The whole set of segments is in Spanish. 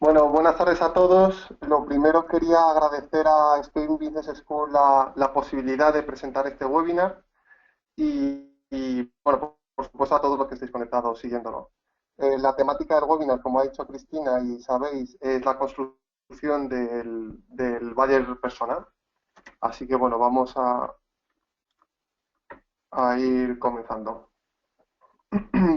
Bueno, buenas tardes a todos. Lo primero quería agradecer a Spain Business School la posibilidad de presentar este webinar bueno, por supuesto a todos los que estéis conectados siguiéndolo. La temática del webinar, como ha dicho Cristina y sabéis, es la construcción del buyer persona. Así que bueno, vamos a ir comenzando.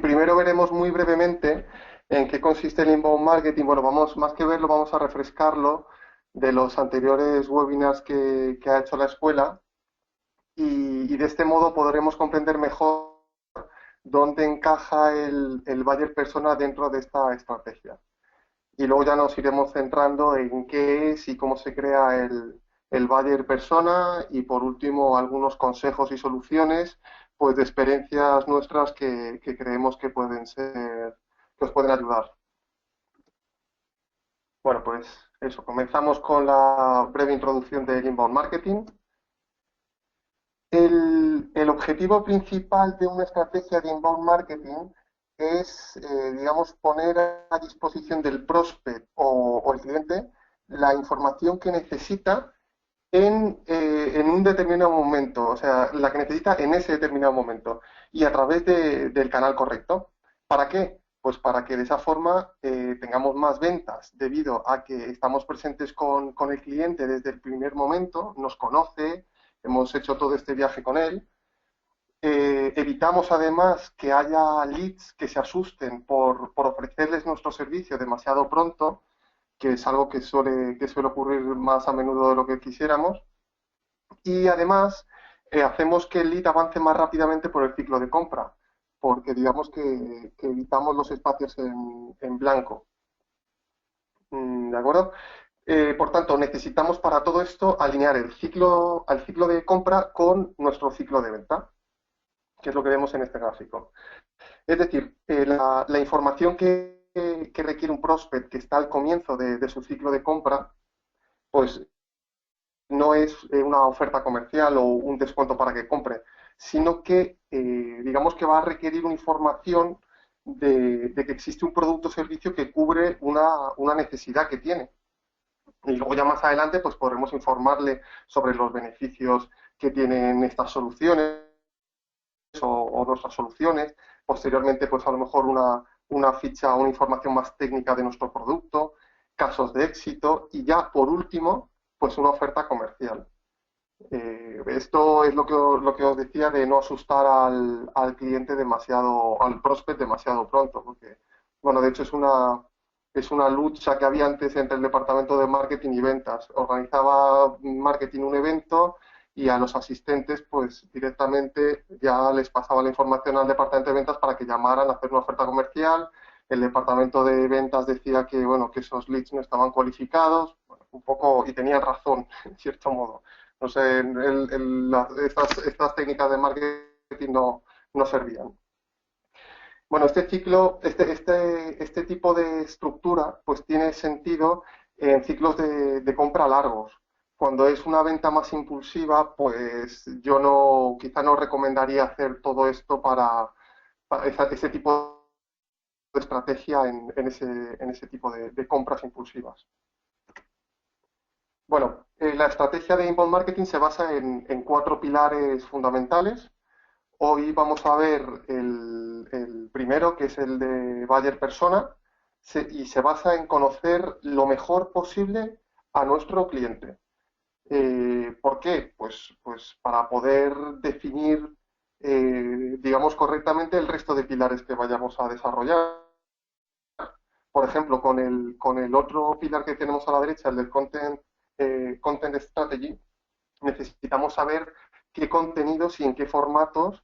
Primero veremos muy brevemente en qué consiste el inbound marketing. Bueno, vamos, más que verlo, vamos a refrescarlo de los anteriores webinars que ha hecho la escuela y de este modo podremos comprender mejor dónde encaja el buyer persona dentro de esta estrategia. Y luego ya nos iremos centrando en qué es y cómo se crea el buyer persona y por último algunos consejos y soluciones pues de experiencias nuestras que creemos que pueden ser, que os pueden ayudar. Bueno, pues eso, comenzamos con la breve introducción del inbound marketing. El objetivo principal de una estrategia de inbound marketing es, digamos, poner a disposición del prospect o el cliente la información que necesita en un determinado momento, o sea, la que necesita en ese determinado momento y a través del canal correcto. ¿Para qué? Pues para que de esa forma tengamos más ventas, debido a que estamos presentes con el cliente desde el primer momento, nos conoce, hemos hecho todo este viaje con él. Evitamos además que haya leads que se asusten por ofrecerles nuestro servicio demasiado pronto, que es algo que suele ocurrir más a menudo de lo que quisiéramos. Y además hacemos que el lead avance más rápidamente por el ciclo de compra, porque digamos que evitamos los espacios en blanco. ¿De acuerdo? Por tanto, necesitamos para todo esto alinear al ciclo de compra con nuestro ciclo de venta, que es lo que vemos en este gráfico. Es decir, la información que requiere un prospect que está al comienzo de su ciclo de compra, pues no es una oferta comercial o un descuento para que compre, sino que digamos que va a requerir una información de que existe un producto o servicio que cubre una necesidad que tiene. Y luego ya más adelante pues podremos informarle sobre los beneficios que tienen estas soluciones o nuestras soluciones. Posteriormente pues a lo mejor una ficha o una información más técnica de nuestro producto, casos de éxito y ya por último pues una oferta comercial. Esto es lo que os decía de no asustar al cliente demasiado, al prospect demasiado pronto, porque, bueno, de hecho es una lucha que había antes entre el departamento de marketing y ventas. Organizaba marketing un evento y a los asistentes, pues directamente ya les pasaba la información al departamento de ventas para que llamaran a hacer una oferta comercial. El departamento de ventas decía que, bueno, que esos leads no estaban cualificados, bueno, un poco, y tenían razón, en cierto modo. No sé, estas técnicas de marketing no servían. Bueno, este ciclo, este tipo de estructura, pues tiene sentido en ciclos de compra largos. Cuando es una venta más impulsiva, pues yo quizá no recomendaría hacer todo esto para ese tipo de estrategia en ese tipo de compras impulsivas. Bueno, la estrategia de inbound marketing se basa en cuatro pilares fundamentales. Hoy vamos a ver el primero, que es el de buyer persona, y se basa en conocer lo mejor posible a nuestro cliente. ¿Por qué? Pues para poder definir, digamos, correctamente el resto de pilares que vayamos a desarrollar. Por ejemplo, con el otro pilar que tenemos a la derecha, el del content strategy, necesitamos saber qué contenidos y en qué formatos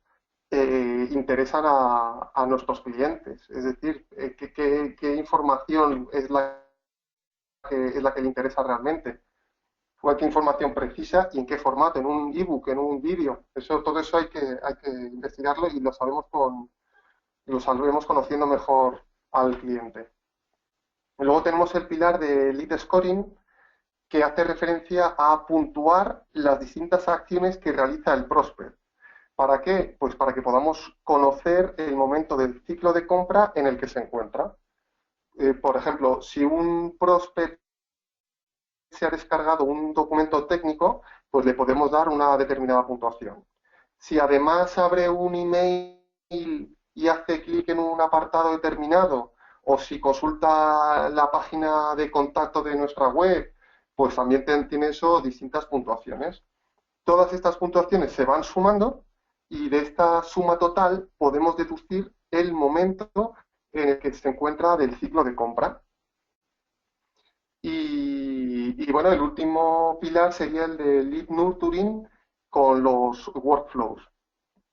interesan a nuestros clientes. Es decir, qué información es la que le interesa realmente. Qué información precisa y en qué formato, en un ebook, en un vídeo. Todo eso hay que investigarlo y lo sabremos conociendo mejor al cliente. Luego tenemos el pilar de lead scoring, que hace referencia a puntuar las distintas acciones que realiza el prospect. ¿Para qué? Pues para que podamos conocer el momento del ciclo de compra en el que se encuentra. por ejemplo, si un prospect se ha descargado un documento técnico, pues le podemos dar una determinada puntuación. Si además abre un email y hace clic en un apartado determinado, o si consulta la página de contacto de nuestra web, pues también tiene eso distintas puntuaciones. Todas estas puntuaciones se van sumando y de esta suma total podemos deducir el momento en el que se encuentra del ciclo de compra. Y bueno, el último pilar sería el de lead nurturing con los workflows.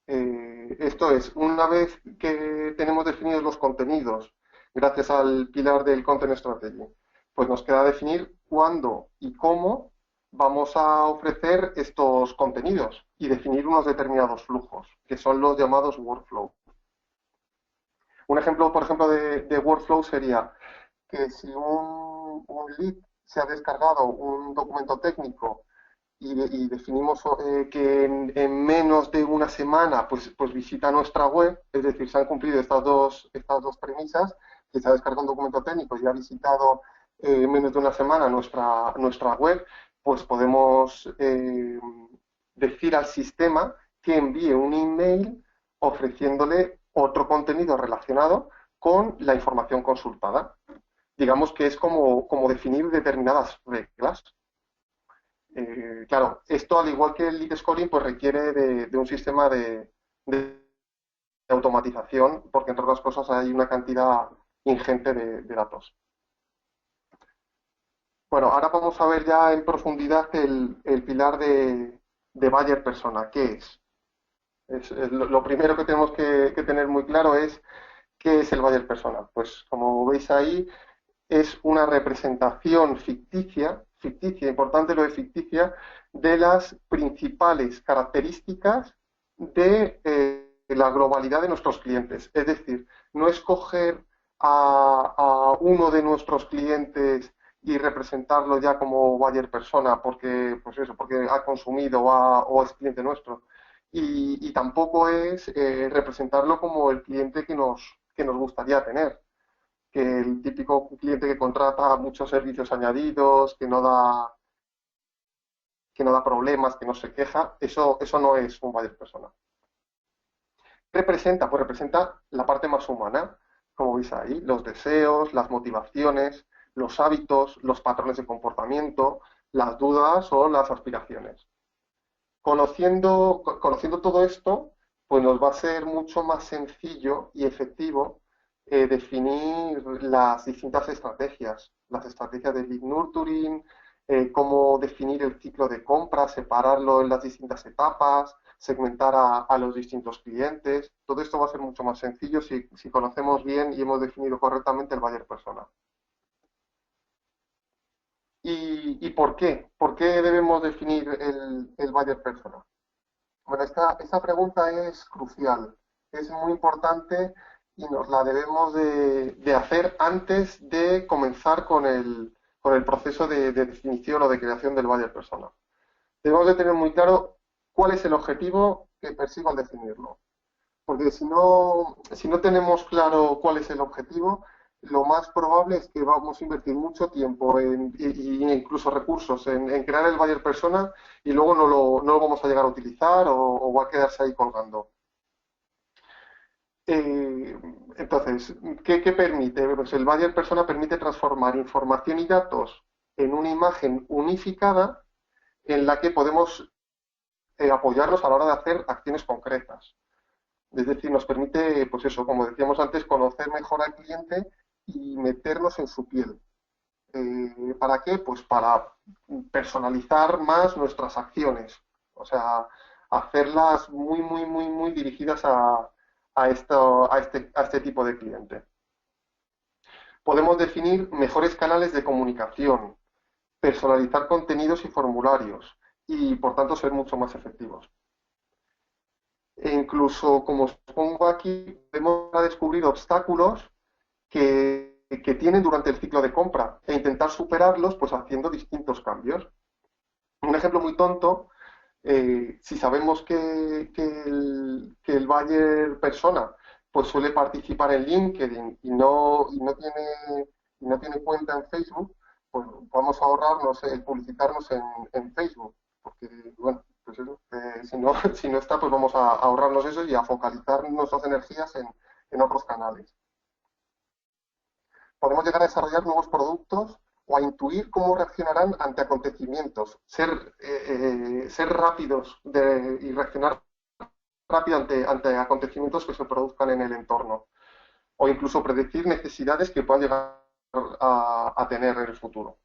Esto es, una vez que tenemos definidos los contenidos, gracias al pilar del Content Strategy, pues nos queda definir cuándo y cómo vamos a ofrecer estos contenidos y definir unos determinados flujos, que son los llamados workflows. Un ejemplo, por ejemplo, de workflow sería que si un lead se ha descargado un documento técnico y definimos que en menos de una semana pues visita nuestra web, es decir, se han cumplido estas dos premisas, que se ha descargado un documento técnico y ha visitado en menos de una semana nuestra web, pues podemos decir al sistema que envíe un email ofreciéndole otro contenido relacionado con la información consultada. Digamos que es como definir determinadas reglas. Claro, esto al igual que el lead scoring, pues requiere de un sistema de automatización, porque entre otras cosas hay una cantidad ingente de datos. Bueno, ahora vamos a ver ya en profundidad el pilar de buyer persona. ¿Qué es? Lo primero que tenemos que tener muy claro es qué es el buyer persona. Pues como veis ahí, es una representación ficticia, importante lo de ficticia, de las principales características de la globalidad de nuestros clientes. Es decir, no escoger a uno de nuestros clientes y representarlo ya como buyer persona porque, pues eso, porque ha consumido o es cliente nuestro. Y tampoco es representarlo como el cliente que nos gustaría tener, que el típico cliente que contrata muchos servicios añadidos, que no da problemas, que no se queja, eso no es un buyer persona. ¿Qué representa? Pues representa la parte más humana, como veis ahí, los deseos, las motivaciones, los hábitos, los patrones de comportamiento, las dudas o las aspiraciones. Conociendo todo esto, pues nos va a ser mucho más sencillo y efectivo definir las distintas estrategias, las estrategias de lead nurturing, cómo definir el ciclo de compra, separarlo en las distintas etapas, segmentar a los distintos clientes. Todo esto va a ser mucho más sencillo si conocemos bien y hemos definido correctamente el buyer persona. ¿Y por qué? ¿Por qué debemos definir el buyer persona? Bueno, esta pregunta es crucial, es muy importante y nos la debemos de hacer antes de comenzar con el proceso de definición o de creación del buyer persona. Debemos de tener muy claro cuál es el objetivo que persigo al definirlo. Porque si no tenemos claro cuál es el objetivo, lo más probable es que vamos a invertir mucho tiempo y incluso recursos en crear el buyer persona y luego no lo vamos a llegar a utilizar o va a quedarse ahí colgando. Eh, entonces, ¿qué permite? Pues el buyer persona permite transformar información y datos en una imagen unificada en la que podemos apoyarnos a la hora de hacer acciones concretas. Es decir, nos permite, pues eso, como decíamos antes, conocer mejor al cliente y meternos en su piel. ¿Para qué? Pues para personalizar más nuestras acciones. O sea, hacerlas muy dirigidas a este tipo de cliente. Podemos definir mejores canales de comunicación, personalizar contenidos y formularios y, por tanto, ser mucho más efectivos. E incluso, como os pongo aquí, podemos descubrir obstáculos que tienen durante el ciclo de compra e intentar superarlos pues haciendo distintos cambios. Un ejemplo muy tonto, si sabemos que el buyer persona pues suele participar en LinkedIn y no tiene y no tiene cuenta en Facebook, pues vamos a ahorrarnos el publicitarnos en Facebook, porque, bueno, pues eso, si no, si no está, pues vamos a ahorrarnos eso y a focalizar nuestras energías en otros canales. Podemos llegar a desarrollar nuevos productos o a intuir cómo reaccionarán ante acontecimientos, ser rápidos y reaccionar rápido ante acontecimientos que se produzcan en el entorno, o incluso predecir necesidades que puedan llegar a tener en el futuro.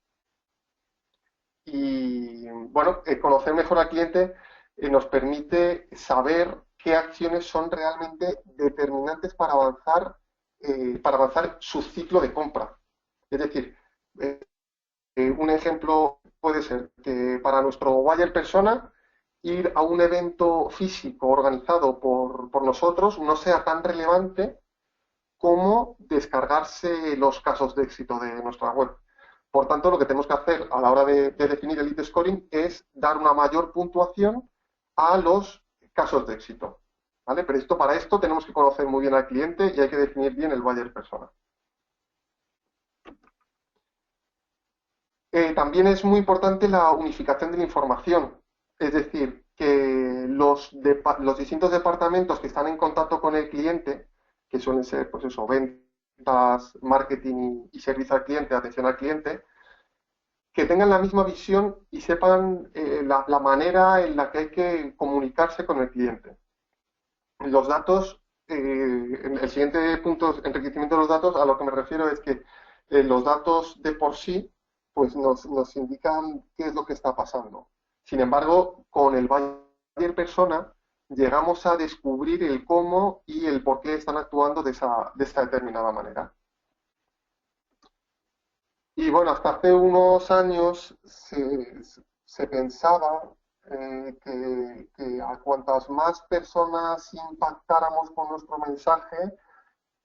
Y bueno, conocer mejor al cliente nos permite saber qué acciones son realmente determinantes para avanzar su ciclo de compra. Es decir, eh, un ejemplo puede ser que para nuestro buyer persona ir a un evento físico organizado por nosotros no sea tan relevante como descargarse los casos de éxito de nuestra web. Por tanto, lo que tenemos que hacer a la hora de definir el lead scoring es dar una mayor puntuación a los casos de éxito. ¿Vale? Pero para esto tenemos que conocer muy bien al cliente y hay que definir bien el buyer persona. También es muy importante la unificación de la información. Es decir, que los distintos departamentos que están en contacto con el cliente, que suelen ser, pues eso, ventas, marketing y servicio al cliente, atención al cliente, que tengan la misma visión y sepan la manera en la que hay que comunicarse con el cliente. Los datos, el siguiente punto, enriquecimiento de los datos, a lo que me refiero es que los datos de por sí pues nos indican qué es lo que está pasando. Sin embargo, con el buyer persona llegamos a descubrir el cómo y el por qué están actuando de esa determinada manera. Y bueno, hasta hace unos años se pensaba que a cuantas más personas impactáramos con nuestro mensaje,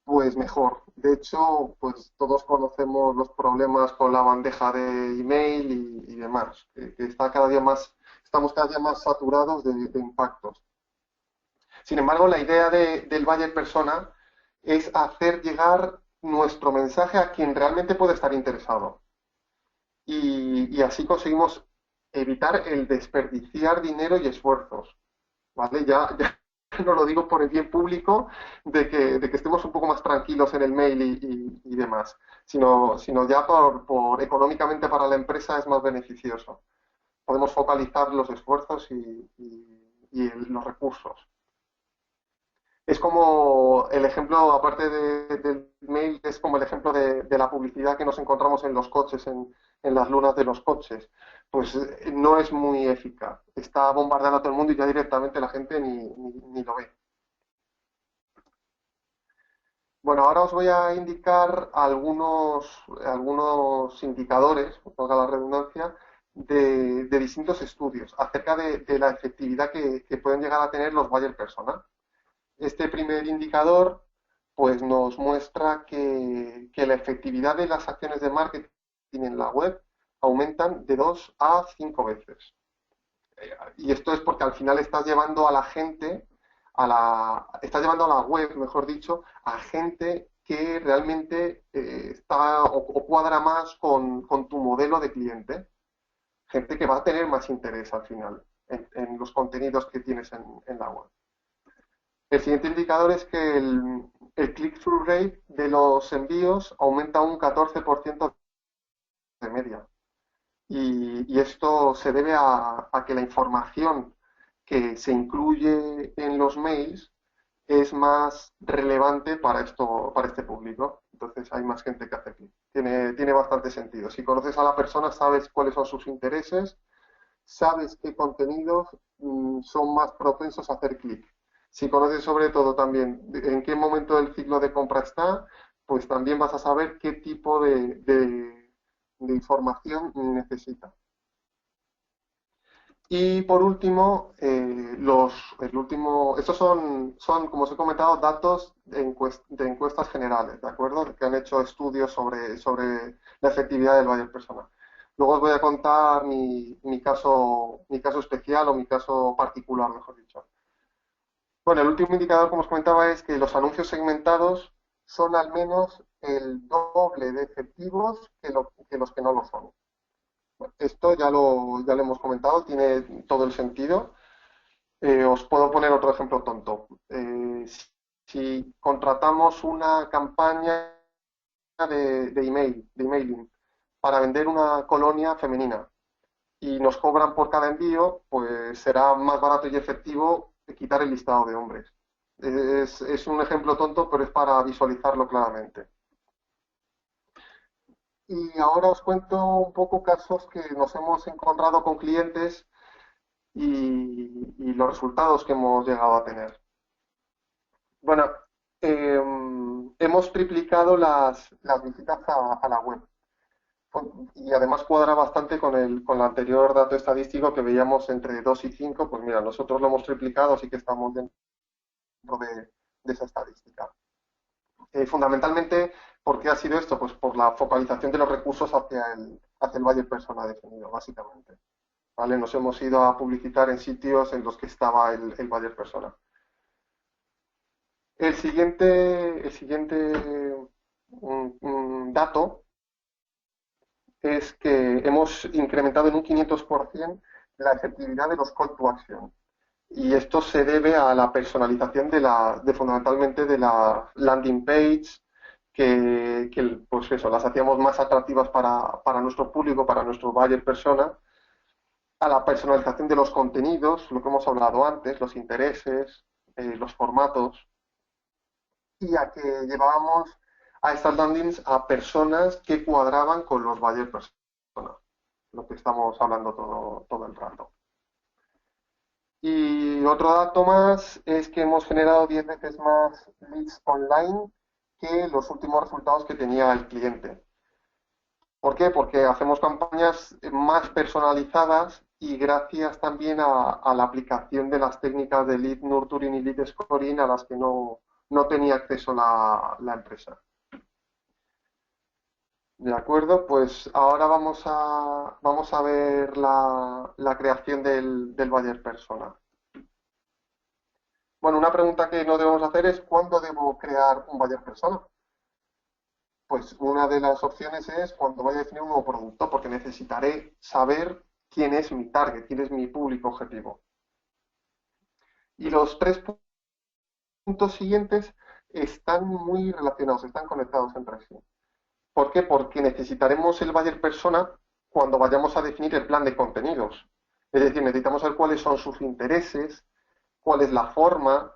pues mejor. De hecho, pues todos conocemos los problemas con la bandeja de email y demás, que estamos cada día más saturados de impactos. Sin embargo, la idea del buyer persona es hacer llegar nuestro mensaje a quien realmente puede estar interesado. Y así conseguimos evitar el desperdiciar dinero y esfuerzos. ¿Vale? Ya no lo digo por el bien público de que estemos un poco más tranquilos en el mail y demás, sino ya por económicamente para la empresa es más beneficioso. Podemos focalizar los esfuerzos y los recursos. Es como el ejemplo, aparte del mail, es como el ejemplo de la publicidad que nos encontramos en los coches, en las lunas de los coches. Pues no es muy eficaz. Está bombardeando a todo el mundo y ya directamente la gente ni lo ve. Bueno, ahora os voy a indicar algunos indicadores, valga la redundancia, de distintos estudios acerca de la efectividad que pueden llegar a tener los buyer persona. Este primer indicador pues nos muestra que la efectividad de las acciones de marketing en la web aumentan de 2 a 5 veces. Y esto es porque al final estás llevando a la gente, estás llevando a la web, mejor dicho, a gente que realmente está o cuadra más con tu modelo de cliente. Gente que va a tener más interés al final en los contenidos que tienes en la web. El siguiente indicador es que el click-through rate de los envíos aumenta un 14% de media. Y esto se debe a que la información que se incluye en los mails es más relevante para este público. Entonces hay más gente que hace clic. Tiene bastante sentido. Si conoces a la persona, sabes cuáles son sus intereses, sabes qué contenidos son más propensos a hacer clic. Si conoces sobre todo también en qué momento del ciclo de compra está, pues también vas a saber qué tipo de información necesita. Y por último, estos son, como os he comentado, datos de encuestas generales, ¿de acuerdo? Que han hecho estudios sobre la efectividad del buyer persona. Luego os voy a contar mi caso especial o mi caso particular, mejor dicho. Bueno, el último indicador, como os comentaba, es que los anuncios segmentados son al menos el doble de efectivos que los que no lo son. Esto ya lo hemos comentado, tiene todo el sentido. Os puedo poner otro ejemplo tonto. Si contratamos una campaña de emailing para vender una colonia femenina y nos cobran por cada envío, pues será más barato y efectivo quitar el listado de hombres. Es un ejemplo tonto, pero es para visualizarlo claramente. Y ahora os cuento un poco casos que nos hemos encontrado con clientes y los resultados que hemos llegado a tener. Bueno, eh, hemos triplicado las visitas a la web. Y además cuadra bastante con el anterior dato estadístico que veíamos entre 2 y 5. Pues mira, nosotros lo hemos triplicado, así que estamos dentro de esa estadística. Fundamentalmente, ¿por qué ha sido esto? Pues por la focalización de los recursos hacia el buyer persona definido, básicamente. ¿Vale? Nos hemos ido a publicitar en sitios en los que estaba el buyer persona. El siguiente dato es que hemos incrementado en un 500% la efectividad de los call to action. Y esto se debe a la personalización fundamentalmente de la landing page, que pues eso, las hacíamos más atractivas para nuestro público, para nuestro buyer persona, a la personalización de los contenidos, lo que hemos hablado antes, los intereses, los formatos, y a que llevábamos a estas landings a personas que cuadraban con los buyer personas, lo que estamos hablando todo el rato. Y otro dato más es que hemos generado 10 veces más leads online que los últimos resultados que tenía el cliente. ¿Por qué? Porque hacemos campañas más personalizadas y gracias también a la aplicación de las técnicas de lead nurturing y lead scoring a las que no tenía acceso la empresa. De acuerdo, pues ahora vamos a ver la creación del buyer persona. Bueno, una pregunta que no debemos hacer es ¿cuándo debo crear un buyer persona? Pues una de las opciones es cuando vaya a definir un nuevo producto, porque necesitaré saber quién es mi target, quién es mi público objetivo. Y los tres puntos siguientes están muy relacionados, están conectados entre sí. ¿Por qué? Porque necesitaremos el buyer persona cuando vayamos a definir el plan de contenidos. Es decir, necesitamos saber cuáles son sus intereses, cuál es la forma,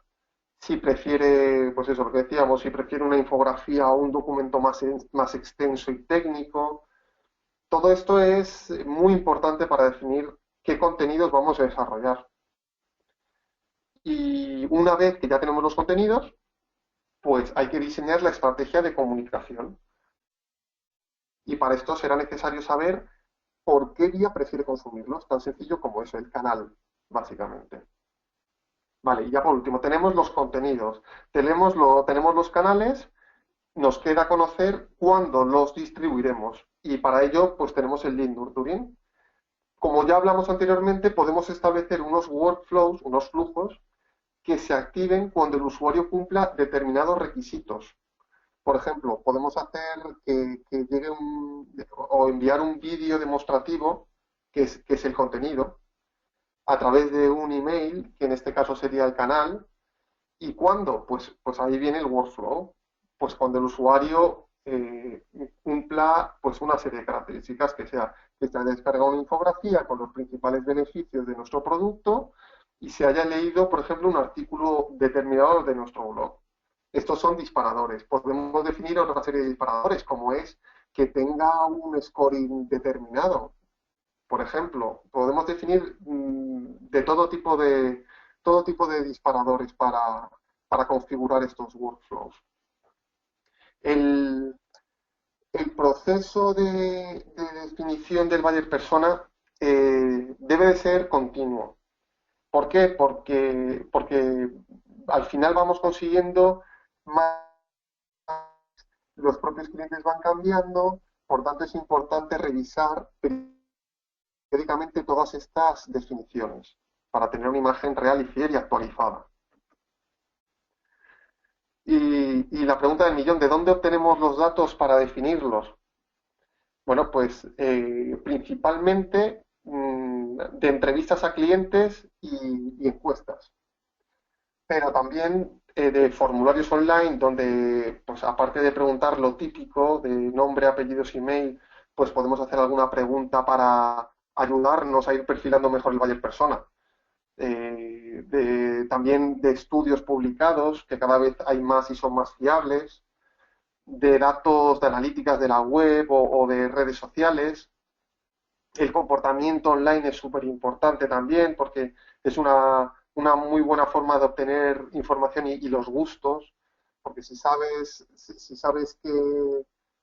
si prefiere, pues eso, lo que decíamos, si prefiere una infografía o un documento más extenso y técnico. Todo esto es muy importante para definir qué contenidos vamos a desarrollar. Y una vez que ya tenemos los contenidos, pues hay que diseñar la estrategia de comunicación. Y para esto será necesario saber por qué vía prefiere consumirlos, tan sencillo como eso, el canal, básicamente. Vale, y ya por último, tenemos los contenidos, tenemos los canales, nos queda conocer cuándo los distribuiremos. Y para ello, pues tenemos el lead nurturing. Como ya hablamos anteriormente, podemos establecer unos workflows, unos flujos, que se activen cuando el usuario cumpla determinados requisitos. Por ejemplo, podemos hacer que llegue o enviar un vídeo demostrativo, que es el contenido, a través de un email, que en este caso sería el canal. ¿Y cuándo? Pues ahí viene el workflow. Pues cuando el usuario cumpla pues una serie de características que se haya descargado una infografía con los principales beneficios de nuestro producto y se haya leído, por ejemplo, un artículo determinado de nuestro blog. Estos son disparadores. Podemos definir otra serie de disparadores, como es que tenga un scoring determinado. Por ejemplo, podemos definir de todo tipo de disparadores para configurar estos workflows. El, el proceso de definición del buyer persona debe de ser continuo. ¿Por qué? Porque al final vamos consiguiendo más, los propios clientes van cambiando, por tanto es importante revisar periódicamente todas estas definiciones para tener una imagen real y fiel y actualizada. Y la pregunta del millón, ¿de dónde obtenemos los datos para definirlos? Bueno, pues principalmente de entrevistas a clientes y encuestas, pero también de formularios online donde, pues aparte de preguntar lo típico de nombre, apellidos, email, pues podemos hacer alguna pregunta para ayudarnos a ir perfilando mejor el buyer persona. También de estudios publicados, que cada vez hay más y son más fiables, de datos de analíticas de la web o de redes sociales. El comportamiento online es súper importante también porque es una muy buena forma de obtener información y los gustos, porque si sabes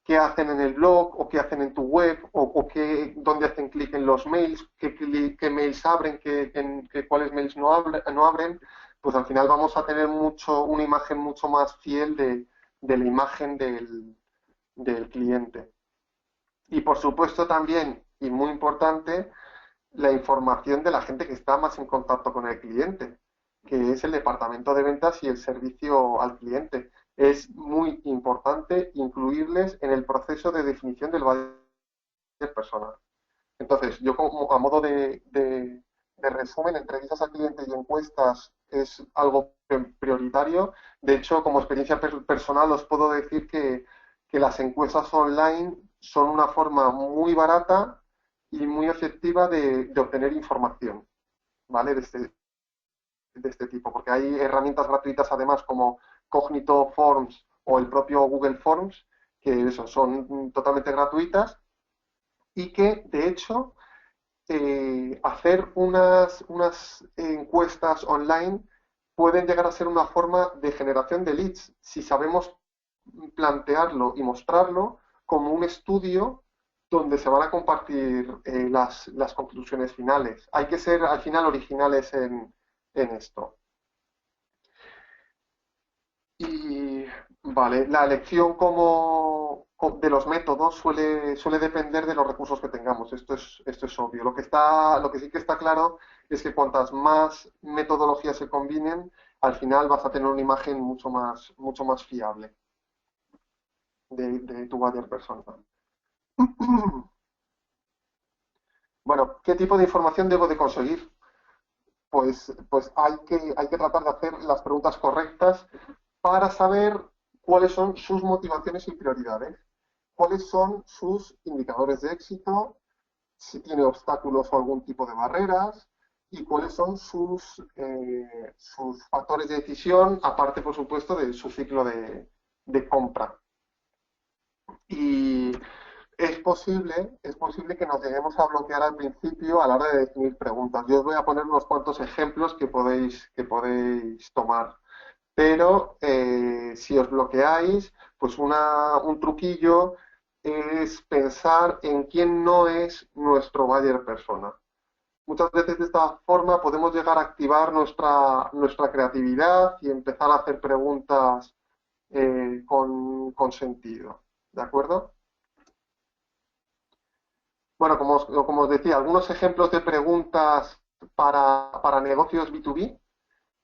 qué hacen en el blog o qué hacen en tu web o dónde hacen clic en los mails, qué mails abren, cuáles mails no abren, pues al final vamos a tener una imagen mucho más fiel de la imagen del cliente. Y por supuesto también, y muy importante, la información de la gente que está más en contacto con el cliente, que es el departamento de ventas y el servicio al cliente. Es muy importante incluirles en el proceso de definición del buyer persona. Entonces, yo como a modo de resumen, entrevistas al cliente y encuestas es algo prioritario. De hecho, como experiencia personal, os puedo decir que las encuestas online son una forma muy barata y muy efectiva de obtener información, ¿vale? De este tipo, porque hay herramientas gratuitas además como Cognito Forms o el propio Google Forms, que eso, son totalmente gratuitas y que de hecho hacer unas encuestas online pueden llegar a ser una forma de generación de leads si sabemos plantearlo y mostrarlo como un estudio donde se van a compartir las conclusiones finales. Hay que ser al final originales en esto. Y vale, la elección de los métodos suele depender de los recursos que tengamos. Esto es obvio. Lo que sí que está claro es que cuantas más metodologías se combinen, al final vas a tener una imagen mucho más fiable de tu buyer persona. Bueno, ¿qué tipo de información debo de conseguir? Pues hay que tratar de hacer las preguntas correctas para saber cuáles son sus motivaciones y prioridades, cuáles son sus indicadores de éxito, si tiene obstáculos o algún tipo de barreras y cuáles son sus factores de decisión, aparte, por supuesto, de su ciclo de compra. Y es posible que nos lleguemos a bloquear al principio a la hora de definir preguntas. Yo os voy a poner unos cuantos ejemplos que podéis tomar. Pero si os bloqueáis, pues un truquillo es pensar en quién no es nuestro buyer persona. Muchas veces de esta forma podemos llegar a activar nuestra creatividad y empezar a hacer preguntas con sentido. ¿De acuerdo? Bueno, como os decía, algunos ejemplos de preguntas para negocios B2B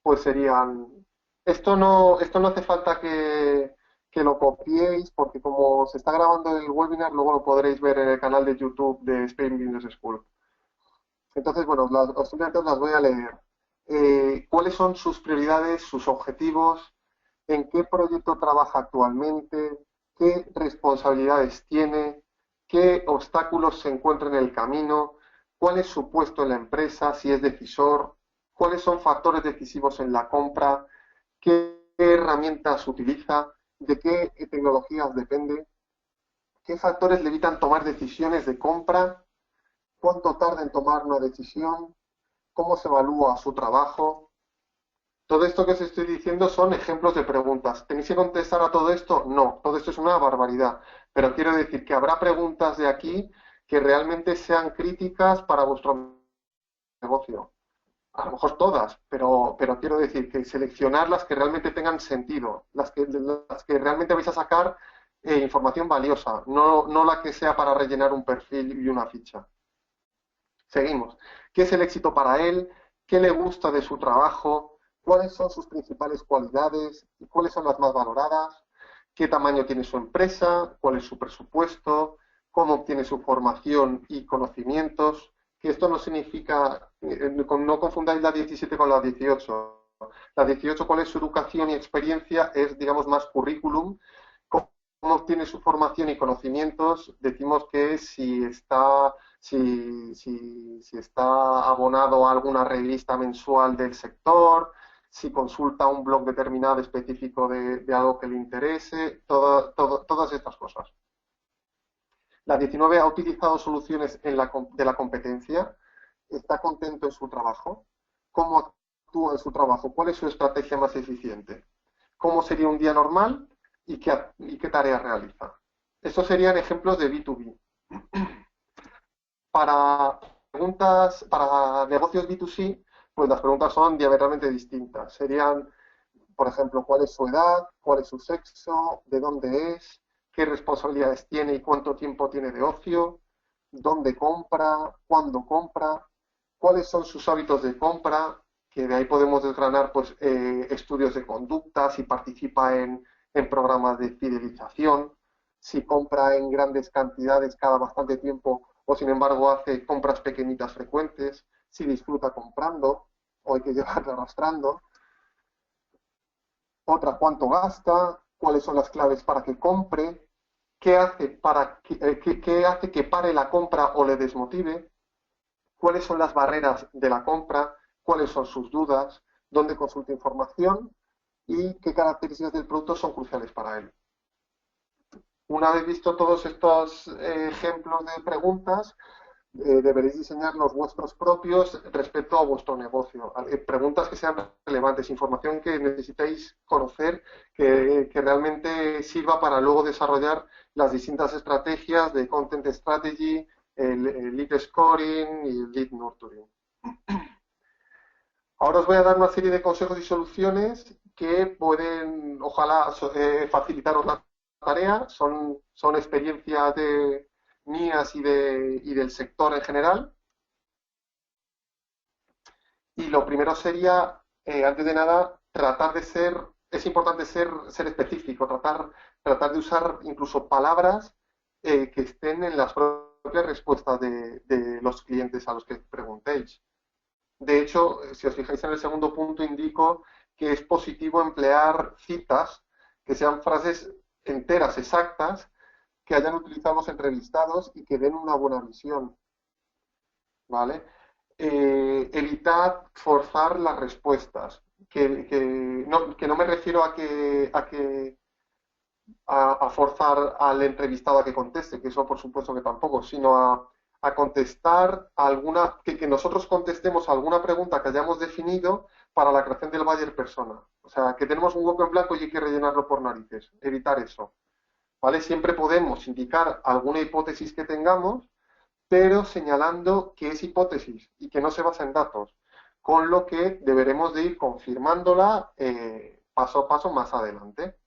pues serían, esto no hace falta que lo copiéis porque como se está grabando el webinar, luego lo podréis ver en el canal de YouTube de Spain Business School. Entonces, bueno, simplemente os las voy a leer. ¿Cuáles son sus prioridades, sus objetivos? ¿En qué proyecto trabaja actualmente? ¿Qué responsabilidades tiene? ¿Qué obstáculos se encuentran en el camino? ¿Cuál es su puesto en la empresa? Si es decisor. ¿Cuáles son factores decisivos en la compra? ¿Qué herramientas utiliza? ¿De qué tecnologías depende? ¿Qué factores le evitan tomar decisiones de compra? ¿Cuánto tarda en tomar una decisión? ¿Cómo se evalúa su trabajo? Todo esto que os estoy diciendo son ejemplos de preguntas. ¿Tenéis que contestar a todo esto? No, todo esto es una barbaridad. Pero quiero decir que habrá preguntas de aquí que realmente sean críticas para vuestro negocio. A lo mejor todas, pero quiero decir que seleccionar las que realmente tengan sentido, las que realmente vais a sacar información valiosa, no la que sea para rellenar un perfil y una ficha. Seguimos. ¿Qué es el éxito para él? ¿Qué le gusta de su trabajo? cuáles son sus principales cualidades y cuáles son las más valoradas, qué tamaño tiene su empresa, cuál es su presupuesto, cómo obtiene su formación y conocimientos, que esto no significa, no confundáis la 17 con la 18. La 18, cuál es su educación y experiencia, es, digamos, más currículum. Cómo obtiene su formación y conocimientos, decimos que si está abonado a alguna revista mensual del sector, si consulta un blog determinado específico de algo que le interese, todas estas cosas. La 19 ha utilizado soluciones de la competencia, está contento en su trabajo, cómo actúa en su trabajo, cuál es su estrategia más eficiente, cómo sería un día normal y qué tareas realiza. Estos serían ejemplos de B2B. Para preguntas, para negocios B2C, pues las preguntas son diametralmente distintas. Serían, por ejemplo, cuál es su edad, cuál es su sexo, de dónde es, qué responsabilidades tiene y cuánto tiempo tiene de ocio, dónde compra, cuándo compra, cuáles son sus hábitos de compra, que de ahí podemos desgranar pues, estudios de conducta, si participa en programas de fidelización, si compra en grandes cantidades cada bastante tiempo o sin embargo hace compras pequeñitas frecuentes, si disfruta comprando o hay que llevarla arrastrando. Otra, cuánto gasta, cuáles son las claves para que compre, qué hace que pare la compra o le desmotive, cuáles son las barreras de la compra, cuáles son sus dudas, dónde consulta información y qué características del producto son cruciales para él. Una vez visto todos estos ejemplos de preguntas, deberéis diseñar los vuestros propios respecto a vuestro negocio. Preguntas que sean relevantes, información que necesitéis conocer, que realmente sirva para luego desarrollar las distintas estrategias de Content Strategy, el Lead Scoring y el Lead Nurturing. Ahora os voy a dar una serie de consejos y soluciones que pueden, ojalá, facilitaros la tarea. Son experiencias mías y del sector en general. Y lo primero sería, antes de nada, es importante ser específico, tratar de usar incluso palabras que estén en las propias respuestas de los clientes a los que preguntéis. De hecho, si os fijáis en el segundo punto, indico que es positivo emplear citas que sean frases enteras, exactas, que hayan utilizado los entrevistados y que den una buena visión, ¿vale? Evitad forzar las respuestas, que no me refiero a forzar al entrevistado a que conteste, que eso por supuesto que tampoco, sino a contestar que nosotros contestemos a alguna pregunta que hayamos definido para la creación del buyer persona. O sea, que tenemos un hueco en blanco y hay que rellenarlo por narices. Evitar eso. ¿Vale? Siempre podemos indicar alguna hipótesis que tengamos, pero señalando que es hipótesis y que no se basa en datos, con lo que deberemos de ir confirmándola paso a paso más adelante.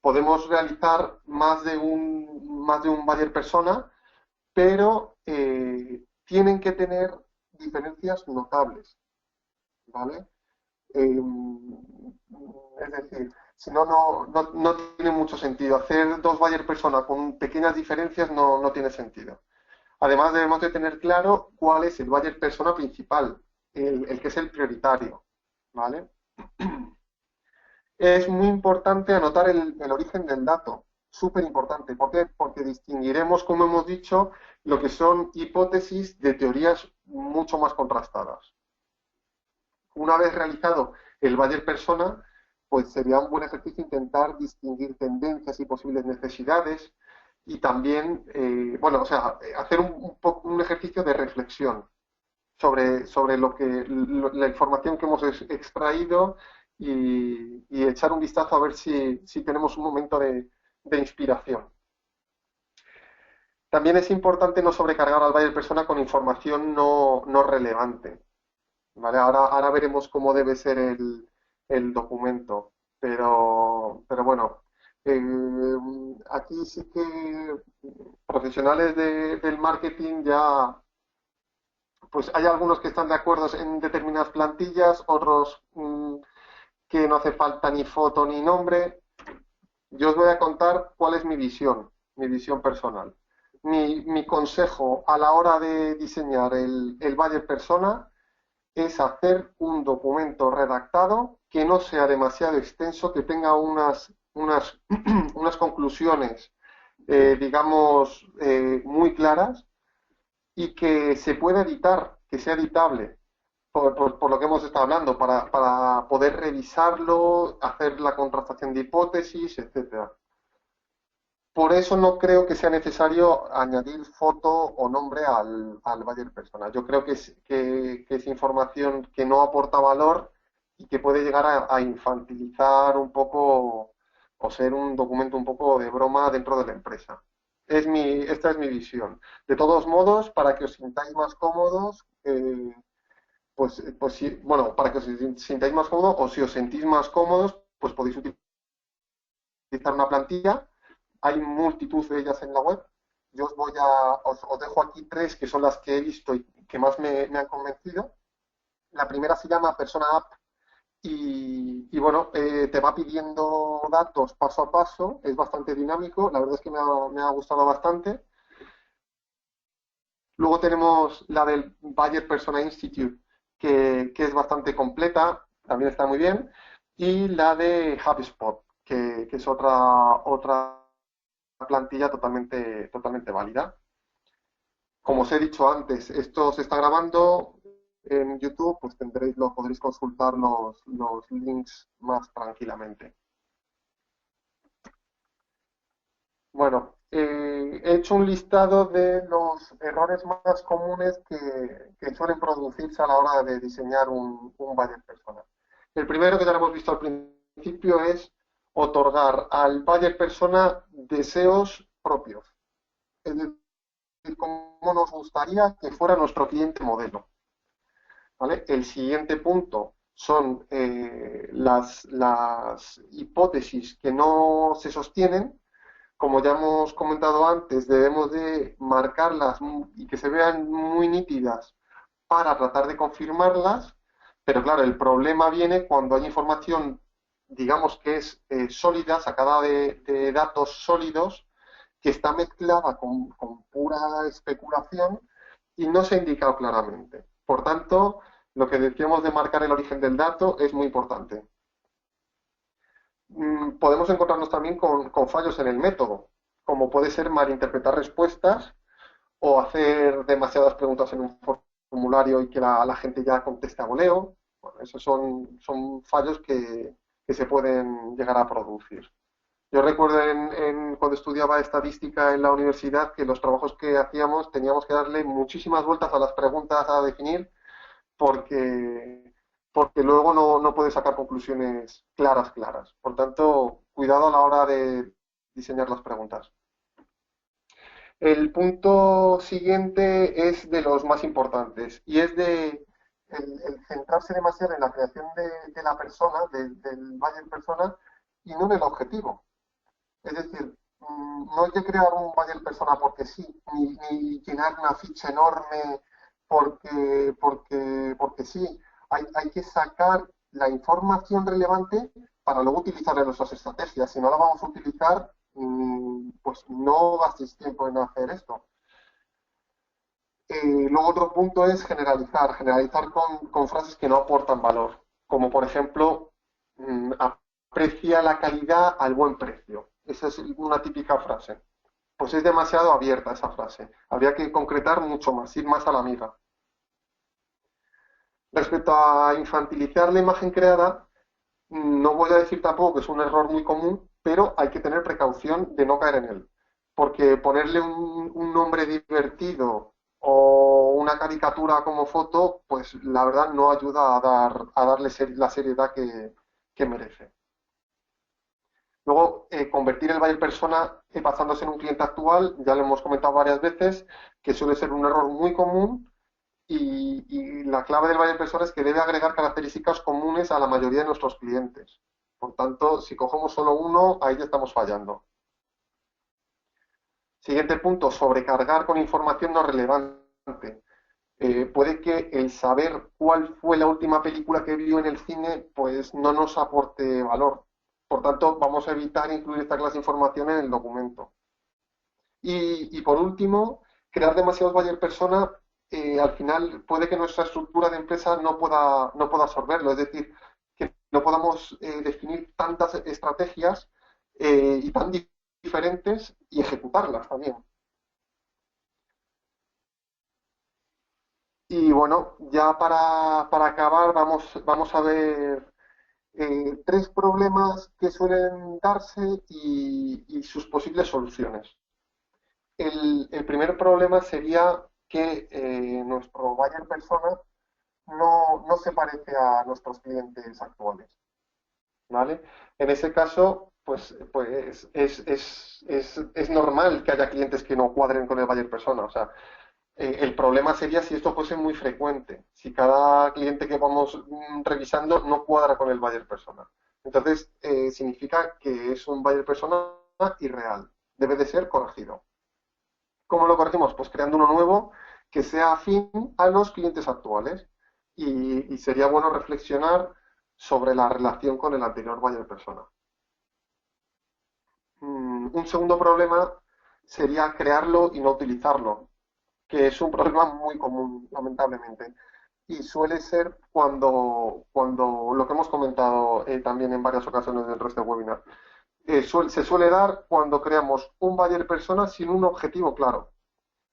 Podemos realizar más de un buyer persona, pero tienen que tener diferencias notables, ¿vale? Es decir, si no, no tiene mucho sentido. Hacer dos buyer persona con pequeñas diferencias no tiene sentido. Además, debemos de tener claro cuál es el buyer persona principal, el que es el prioritario, ¿vale? Es muy importante anotar el origen del dato, súper importante. ¿Por qué? Porque distinguiremos, como hemos dicho, lo que son hipótesis de teorías mucho más contrastadas. Una vez realizado el buyer persona, pues sería un buen ejercicio intentar distinguir tendencias y posibles necesidades y también, bueno, o sea, hacer un ejercicio de reflexión sobre la información que hemos extraído y echar un vistazo a ver si tenemos un momento de inspiración. También es importante no sobrecargar al buyer persona con información no relevante. ¿Vale? Ahora veremos cómo debe ser el documento, pero bueno, aquí sí que profesionales del marketing pues hay algunos que están de acuerdo en determinadas plantillas, otros que no hace falta ni foto ni nombre. Yo os voy a contar cuál es mi visión personal. Mi consejo a la hora de diseñar el Buyer Persona es hacer un documento redactado que no sea demasiado extenso, que tenga unas conclusiones, digamos, muy claras y que se pueda editar, que sea editable, por lo que hemos estado hablando, para poder revisarlo, hacer la contrastación de hipótesis, etcétera. Por eso no creo que sea necesario añadir foto o nombre al buyer persona. Yo creo que es información que no aporta valor y que puede llegar a infantilizar un poco o ser un documento un poco de broma dentro de la empresa. Esta es mi visión. De todos modos, para que os sintáis más cómodos, pues sí, bueno, para que os sintáis más cómodos o si os sentís más cómodos, pues podéis utilizar una plantilla. Hay multitud de ellas en la web. Yo os dejo aquí tres que son las que he visto y que más me han convencido. La primera se llama Persona App y bueno, te va pidiendo datos paso a paso, es bastante dinámico, la verdad es que me ha gustado bastante. Luego tenemos la del Bayer Persona Institute, que es bastante completa, también está muy bien, y la de HubSpot, que es otra plantilla totalmente válida. Como os he dicho antes, esto se está grabando en YouTube, pues podréis consultar los links más tranquilamente. Bueno, he hecho un listado de los errores más comunes que suelen producirse a la hora de diseñar un buyer persona. El primero que ya lo hemos visto al principio es otorgar al buyer persona deseos propios. Es decir, cómo nos gustaría que fuera nuestro cliente modelo. ¿Vale? El siguiente punto son las hipótesis que no se sostienen. Como ya hemos comentado antes, debemos de marcarlas y que se vean muy nítidas para tratar de confirmarlas, pero claro, el problema viene cuando hay información, digamos que es sólida, sacada de datos sólidos, que está mezclada con pura especulación y no se ha indicado claramente. Por tanto, lo que decíamos de marcar el origen del dato es muy importante. Podemos encontrarnos también con fallos en el método, como puede ser malinterpretar respuestas o hacer demasiadas preguntas en un formulario y que la gente ya conteste a voleo. Bueno, esos son fallos que se pueden llegar a producir. Yo recuerdo cuando estudiaba estadística en la universidad que los trabajos que hacíamos teníamos que darle muchísimas vueltas a las preguntas a definir porque, porque luego no puedes sacar conclusiones claras. Por tanto, cuidado a la hora de diseñar las preguntas. El punto siguiente es de los más importantes y es el centrarse demasiado en la creación de la persona, del buyer persona, y no en el objetivo. Es decir, no hay que crear un buyer persona porque sí, ni llenar una ficha enorme porque sí. Hay que sacar la información relevante para luego utilizarla en nuestras estrategias. Si no la vamos a utilizar, pues no gastéis tiempo en hacer esto. Luego otro punto es generalizar con frases que no aportan valor, como por ejemplo, aprecia la calidad al buen precio. Esa es una típica frase. Pues es demasiado abierta esa frase. Habría que concretar mucho más, ir más a la amiga. Respecto a infantilizar la imagen creada, no voy a decir tampoco que es un error muy común, pero hay que tener precaución de no caer en él. Porque ponerle un nombre divertido o una caricatura como foto, pues la verdad no ayuda a darle la seriedad que merece. Luego, convertir el buyer persona basándose en un cliente actual, ya lo hemos comentado varias veces, que suele ser un error muy común y la clave del buyer persona es que debe agregar características comunes a la mayoría de nuestros clientes. Por tanto, si cogemos solo uno, ahí ya estamos fallando. Siguiente punto, sobrecargar con información no relevante. puede que el saber cuál fue la última película que vio en el cine, pues no nos aporte valor. Por tanto, vamos a evitar incluir esta clase de información en el documento. Y por último, crear demasiados buyer persona, al final puede que nuestra estructura de empresa no pueda absorberlo. Es decir, que no podamos definir tantas estrategias y tan diferentes y ejecutarlas también. Y bueno, ya para acabar, vamos a ver tres problemas que suelen darse y sus posibles soluciones. El primer problema sería que nuestro buyer persona no se parece a nuestros clientes actuales, ¿vale? En ese caso, pues es normal que haya clientes que no cuadren con el buyer persona. O sea, el problema sería si esto fuese muy frecuente, si cada cliente que vamos revisando no cuadra con el buyer persona. Entonces, significa que es un buyer persona irreal, debe de ser corregido. ¿Cómo lo corregimos? Pues creando uno nuevo que sea afín a los clientes actuales. Y sería bueno reflexionar sobre la relación con el anterior buyer persona. Un segundo problema sería crearlo y no utilizarlo, que es un problema muy común, lamentablemente. Y suele ser cuando lo que hemos comentado también en varias ocasiones dentro de este webinar, se suele dar cuando creamos un buyer persona sin un objetivo claro.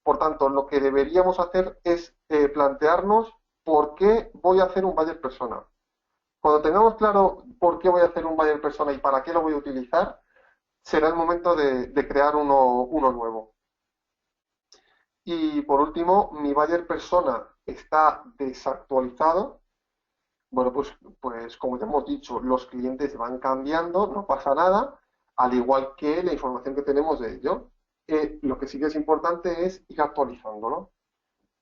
Por tanto, lo que deberíamos hacer es plantearnos por qué voy a hacer un buyer persona. Cuando tengamos claro por qué voy a hacer un buyer persona y para qué lo voy a utilizar, será el momento de crear uno nuevo. Y por último, mi buyer persona está desactualizado. Bueno, pues como ya hemos dicho, los clientes van cambiando, no pasa nada, al igual que la información que tenemos de ello. Lo que sí que es importante es ir actualizándolo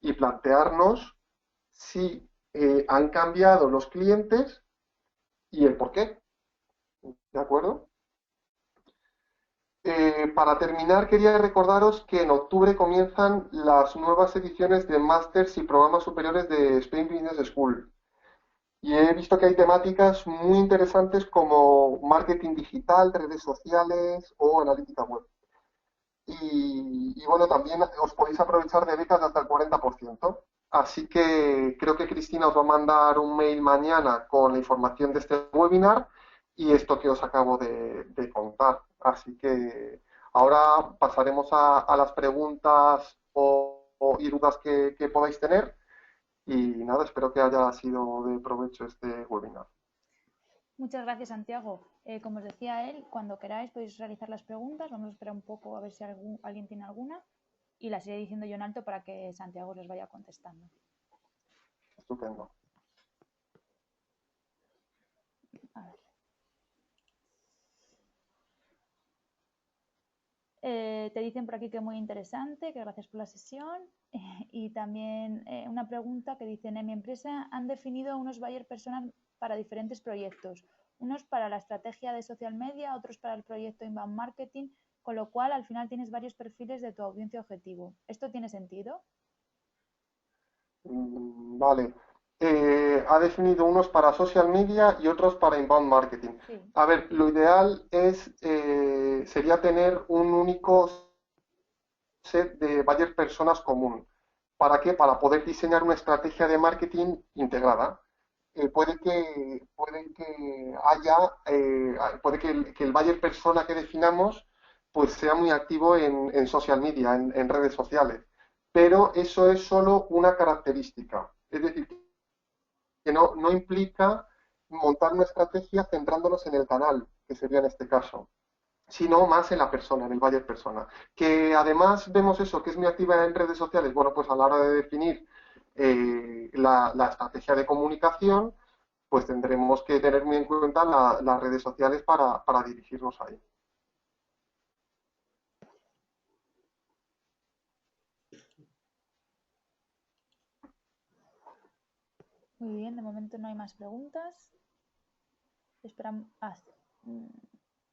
y plantearnos si han cambiado los clientes y el por qué. ¿De acuerdo? Para terminar, quería recordaros que en octubre comienzan las nuevas ediciones de másters y programas superiores de Spain Business School. Y he visto que hay temáticas muy interesantes como marketing digital, redes sociales o analítica web. Y bueno, también os podéis aprovechar de becas de hasta el 40%. Así que creo que Cristina os va a mandar un mail mañana con la información de este webinar y esto que os acabo de contar. Así que ahora pasaremos a las preguntas y dudas que podáis tener. Y nada, espero que haya sido de provecho este webinar. Muchas gracias, Santiago. Como os decía él, cuando queráis podéis realizar las preguntas. Vamos a esperar un poco a ver si alguien tiene alguna y las iré diciendo yo en alto para que Santiago les vaya contestando. Estupendo. A ver. Te dicen por aquí que muy interesante, que gracias por la sesión. Y también una pregunta que dicen, en mi empresa han definido unos buyer personas para diferentes proyectos, unos para la estrategia de social media, otros para el proyecto inbound marketing, con lo cual al final tienes varios perfiles de tu audiencia objetivo. ¿Esto tiene sentido? Vale. Ha definido unos para social media y otros para inbound marketing. Sí. A ver, lo ideal sería tener un único set de buyer personas común. ¿Para qué? Para poder diseñar una estrategia de marketing integrada. Puede que el buyer persona que definamos pues sea muy activo en social media, en redes sociales. Pero eso es solo una característica. Es decir, que no implica montar una estrategia centrándonos en el canal, que sería en este caso, sino más en la persona, en el buyer persona. Que además vemos eso, que es muy activa en redes sociales. Bueno, pues a la hora de definir la estrategia de comunicación, pues tendremos que tener muy en cuenta las redes sociales para dirigirnos ahí. Muy bien, de momento no hay más preguntas. Esperamos.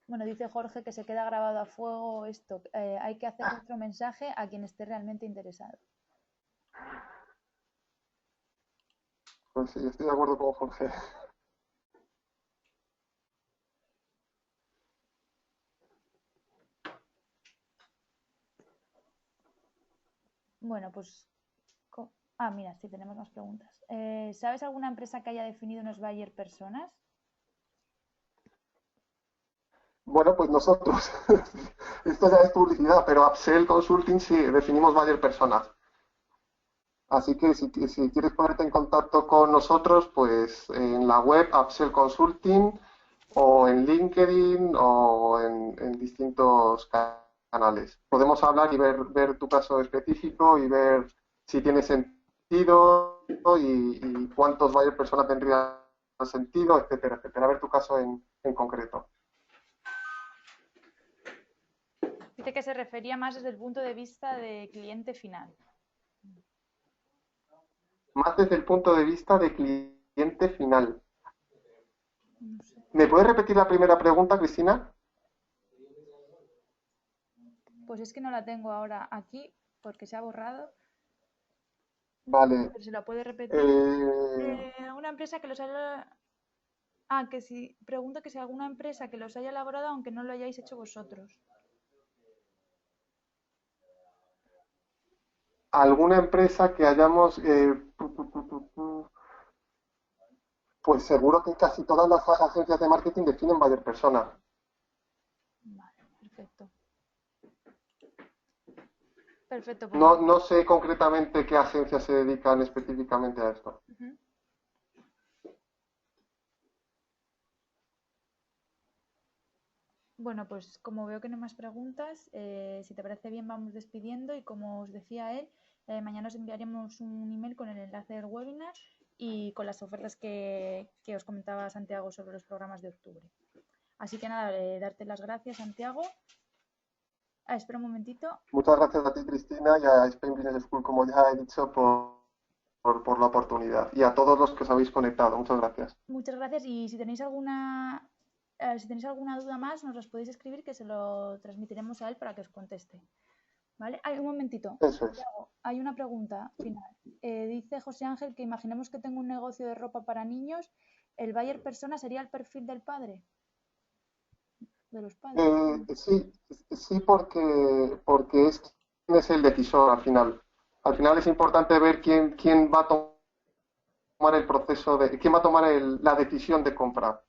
Bueno, dice Jorge que se queda grabado a fuego esto. Hay que hacer nuestro mensaje a quien esté realmente interesado. Pues sí, estoy de acuerdo con Jorge. Bueno, pues... mira, sí, tenemos más preguntas. ¿Sabes alguna empresa que haya definido unos buyer personas? Bueno, pues nosotros, esto ya es publicidad, pero Upsell Consulting sí, definimos varias personas. Así que si quieres ponerte en contacto con nosotros, pues en la web Upsell Consulting o en LinkedIn o en distintos canales. Podemos hablar y ver tu caso específico y ver si tiene sentido y cuántos varias personas tendrían sentido, etcétera, etcétera. A ver tu caso en concreto. Dice que se refería más desde el punto de vista de cliente final. Más desde el punto de vista de cliente final. No sé. ¿Me puedes repetir la primera pregunta, Cristina? Pues es que no la tengo ahora aquí porque se ha borrado, Vale. pero se la puede repetir. Eh, Una empresa que los haya... que si... Pregunta que si alguna empresa que los haya elaborado aunque no lo hayáis hecho vosotros. ¿Alguna empresa que hayamos... pues seguro que casi todas las agencias de marketing definen buyer persona. Vale, perfecto. Perfecto, pues No, no sé concretamente qué agencias se dedican específicamente a esto. uh-huh. Bueno, pues como veo que no hay más preguntas, si te parece bien vamos despidiendo y como os decía él, mañana os enviaremos un email con el enlace del webinar y con las ofertas que os comentaba Santiago sobre los programas de octubre. Así que nada, darte las gracias, Santiago. Espera un momentito. Muchas gracias a ti, Cristina, y a Spain Business School, como ya he dicho, por la oportunidad. Y a todos los que os habéis conectado. Muchas gracias. Muchas gracias y si tenéis alguna duda más, nos las podéis escribir que se lo transmitiremos a él para que os conteste. ¿Vale? Un momentito. Eso es. Santiago, hay una pregunta final. Dice José Ángel que imaginemos que tengo un negocio de ropa para niños. ¿El buyer persona sería el perfil del padre? De los padres. Sí, sí, porque es quien es el decisor al final. Al final es importante ver quién va a tomar el proceso quién va a tomar la decisión de compra.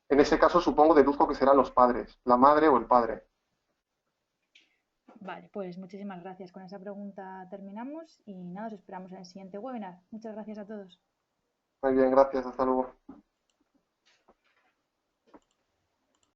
En ese caso supongo, deduzco que serán los padres, la madre o el padre. Vale, pues muchísimas gracias. Con esa pregunta terminamos y nada, os esperamos en el siguiente webinar. Muchas gracias a todos. Muy bien, gracias, hasta luego.